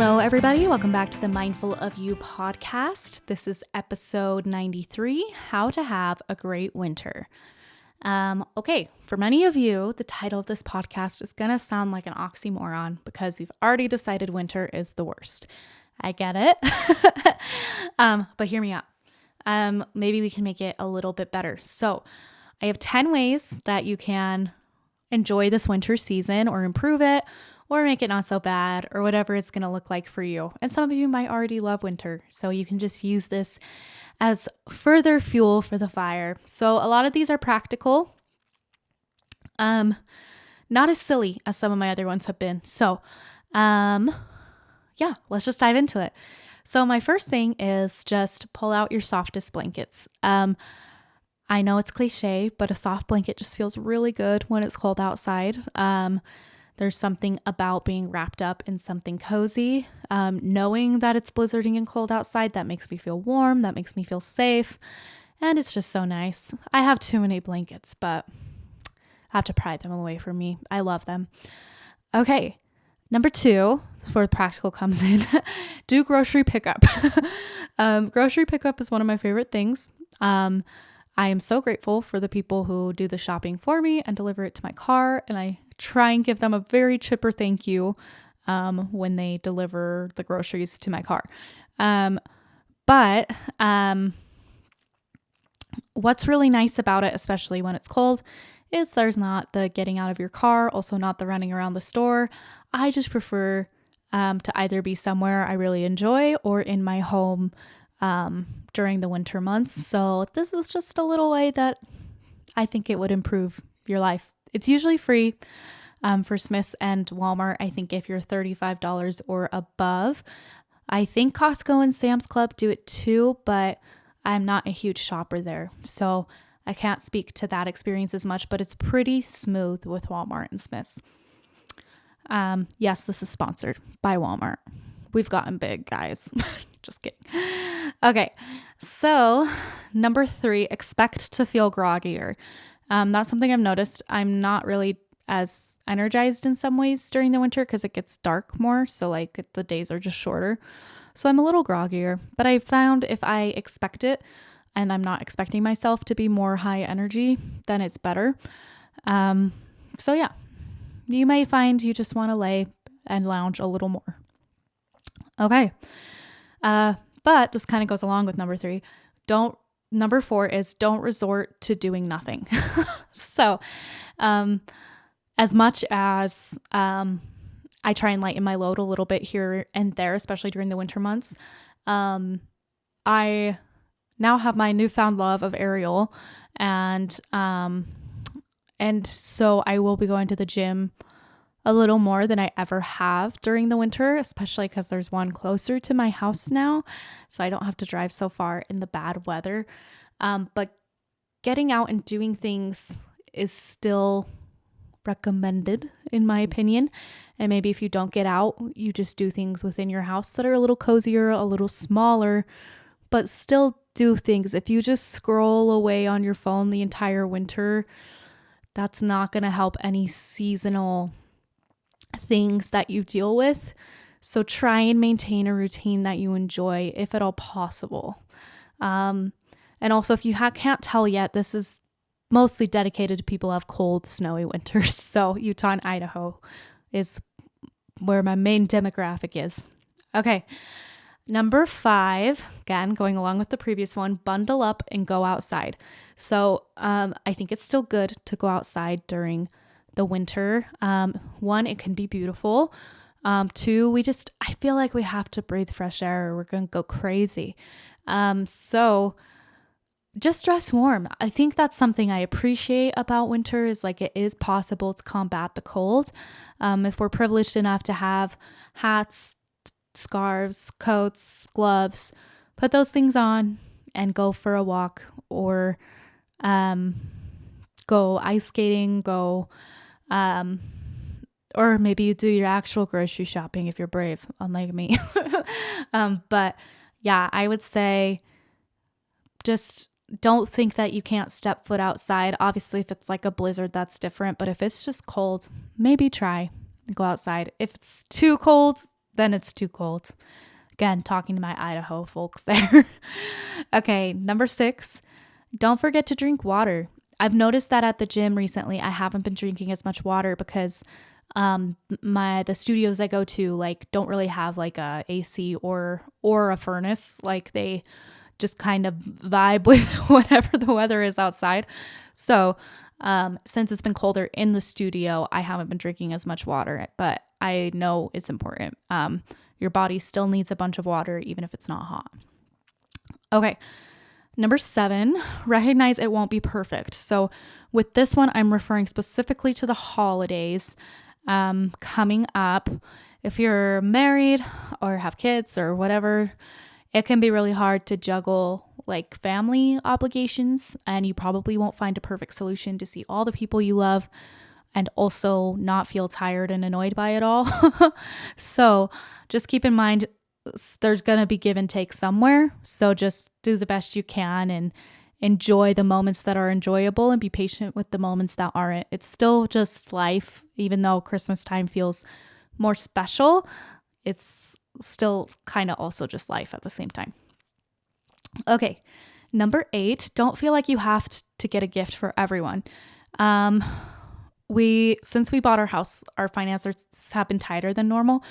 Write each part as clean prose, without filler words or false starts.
Hello, everybody. Welcome back to the Mindful of You podcast. This is episode 93, How to Have a Great Winter. Okay, for many of you, the title of this podcast is going to sound like an oxymoron because you've already decided winter is the worst. I get it. But hear me out. Maybe we can make it a little bit better. So I have 10 ways that you can enjoy this winter season or improve it or make it not so bad or whatever it's going to look like for you. And some of you might already love winter, so you can just use this as further fuel for the fire. So a lot of these are practical, not as silly as some of my other ones have been. So yeah, let's just dive into it. So my first thing is just pull out your softest blankets. I know it's cliche, but a soft blanket just feels really good when it's cold outside. There's something about being wrapped up in something cozy, knowing that it's blizzarding and cold outside. That makes me feel warm. That makes me feel safe. And it's just so nice. I have too many blankets, but I have to pry them away from me. I love them. Okay. Number 2, this is where the practical comes in. Do grocery pickup. Grocery pickup is one of my favorite things. I am so grateful for the people who do the shopping for me and deliver it to my car. And I try and give them a very chipper thank you when they deliver the groceries to my car. But what's really nice about it, especially when it's cold, is there's not the getting out of your car, also not the running around the store. I just prefer to either be somewhere I really enjoy or in my home during the winter months. So this is just a little way that I think it would improve your life. It's usually free for Smith's and Walmart. I think if you're $35 or above. I think Costco and Sam's Club do it too, but I'm not a huge shopper there. So I can't speak to that experience as much, but it's pretty smooth with Walmart and Smith's. Yes, this is sponsored by Walmart. We've gotten big, guys. Just kidding. Okay, so number 3, expect to feel groggier. That's something I've noticed. I'm not really as energized in some ways during the winter because it gets dark more. So like the days are just shorter. So I'm a little groggier, but I found if I expect it and I'm not expecting myself to be more high energy, then it's better. So yeah, you may find you just want to lay and lounge a little more. Okay. But this kind of goes along with number 3. Number 4 is don't resort to doing nothing. So, as much as, I try and lighten my load a little bit here and there, especially during the winter months, I now have my newfound love of aerial and so I will be going to the gym a little more than I ever have during the winter, especially because there's one closer to my house now, so I don't have to drive so far in the bad weather. But getting out and doing things is still recommended, in my opinion. And maybe if you don't get out, you just do things within your house that are a little cozier, a little smaller, but still do things. If you just scroll away on your phone the entire winter, that's not going to help any seasonal things that you deal with. So try and maintain a routine that you enjoy if at all possible. And also if you can't tell yet, this is mostly dedicated to people who have cold, snowy winters. So Utah and Idaho is where my main demographic is. Okay. Number 5, again, going along with the previous one, bundle up and go outside. So I think it's still good to go outside during the winter. 1, it can be beautiful. 2, I feel like we have to breathe fresh air or we're going to go crazy. So just dress warm. I think that's something I appreciate about winter is like it is possible to combat the cold. If we're privileged enough to have hats, scarves, coats, gloves, put those things on and go for a walk or go ice skating, or maybe you do your actual grocery shopping if you're brave, unlike me. But yeah, I would say just don't think that you can't step foot outside. Obviously, if it's like a blizzard, that's different. But if it's just cold, maybe try and go outside. If it's too cold, then it's too cold. Again, talking to my Idaho folks there. Okay, number 6, don't forget to drink water. I've noticed that at the gym recently, I haven't been drinking as much water because the studios I go to like don't really have like a AC or a furnace. Like they just kind of vibe with whatever the weather is outside. So since it's been colder in the studio, I haven't been drinking as much water, but I know it's important. Your body still needs a bunch of water, even if it's not hot. Okay. Number 7, recognize it won't be perfect. So with this one, I'm referring specifically to the holidays coming up. If you're married or have kids or whatever, it can be really hard to juggle like family obligations, and you probably won't find a perfect solution to see all the people you love and also not feel tired and annoyed by it all. So just keep in mind, there's going to be give and take somewhere. So just do the best you can and enjoy the moments that are enjoyable and be patient with the moments that aren't. It's still just life. Even though Christmas time feels more special, it's still kind of also just life at the same time. Okay. Number 8, don't feel like you have to get a gift for everyone. Since we bought our house, our finances have been tighter than normal.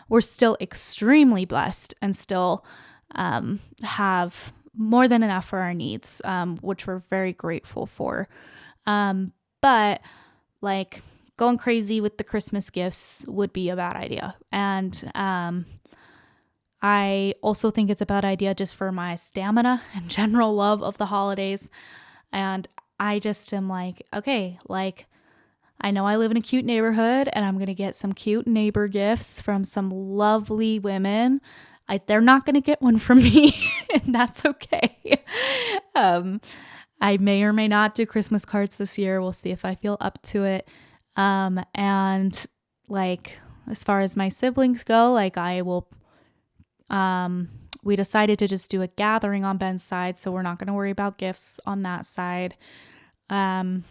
We're still extremely blessed and still have more than enough for our needs, which we're very grateful for. But like going crazy with the Christmas gifts would be a bad idea. And I also think it's a bad idea just for my stamina and general love of the holidays. And I just am like, okay, like I know I live in a cute neighborhood and I'm going to get some cute neighbor gifts from some lovely women. They're not going to get one from me and that's okay. I may or may not do Christmas cards this year. We'll see if I feel up to it. And like, as far as my siblings go, like I will, we decided to just do a gathering on Ben's side. So we're not going to worry about gifts on that side. And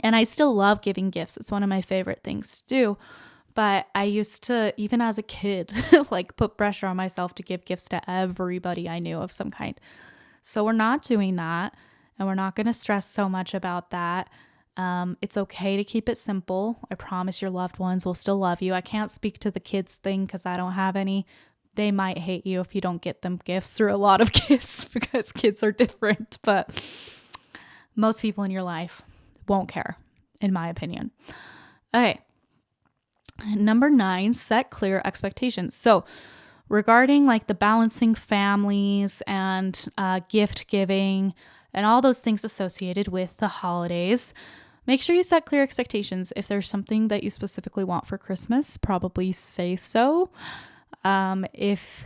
I still love giving gifts. It's one of my favorite things to do. But I used to, even as a kid, like put pressure on myself to give gifts to everybody I knew of some kind. So we're not doing that. And we're not going to stress so much about that. It's okay to keep it simple. I promise your loved ones will still love you. I can't speak to the kids thing because I don't have any. They might hate you if you don't get them gifts or a lot of gifts because kids are different. But most people in your life won't care, in my opinion. Okay. Number 9, set clear expectations. So regarding like the balancing families and gift giving and all those things associated with the holidays, make sure you set clear expectations. If there's something that you specifically want for Christmas, probably say so. If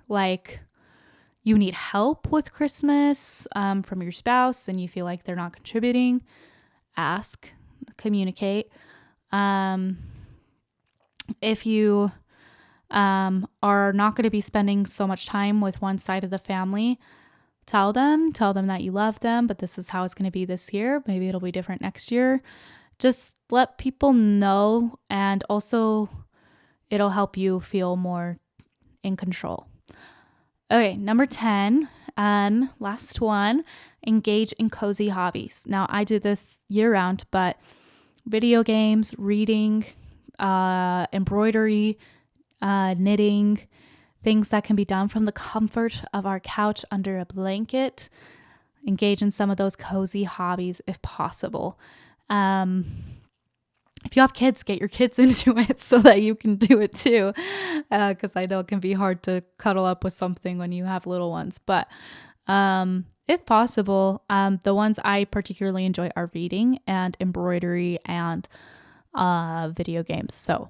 like you need help with Christmas from your spouse and you feel like they're not contributing, ask, communicate. If you are not going to be spending so much time with one side of the family, tell them that you love them, but this is how it's going to be this year. Maybe it'll be different next year. Just let people know, and also it'll help you feel more in control. Okay, number 10, last one, engage in cozy hobbies. Now, I do this year round, but video games, reading, embroidery, knitting, things that can be done from the comfort of our couch under a blanket. Engage in some of those cozy hobbies if possible. If you have kids, get your kids into it so that you can do it too. Because I know it can be hard to cuddle up with something when you have little ones. But if possible, the ones I particularly enjoy are reading and embroidery and video games. So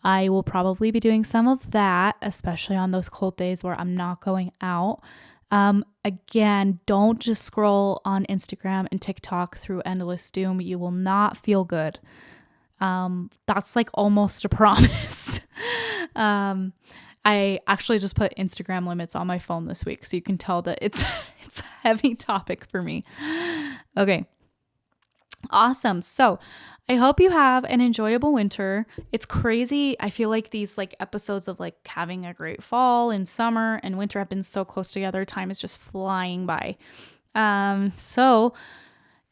I will probably be doing some of that, especially on those cold days where I'm not going out. Again, don't just scroll on Instagram and TikTok through endless doom. You will not feel good. That's like almost a promise. I actually just put Instagram limits on my phone this week, so you can tell that it's a heavy topic for me. Okay. Awesome. So I hope you have an enjoyable winter. It's crazy. I feel like these like episodes of like having a great fall and summer and winter have been so close together. Time is just flying by. So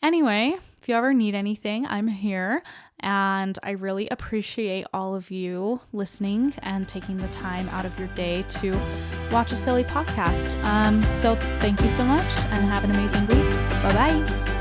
anyway, if you ever need anything, I'm here. And I really appreciate all of you listening and taking the time out of your day to watch a silly podcast. So thank you so much and have an amazing week. Bye-bye.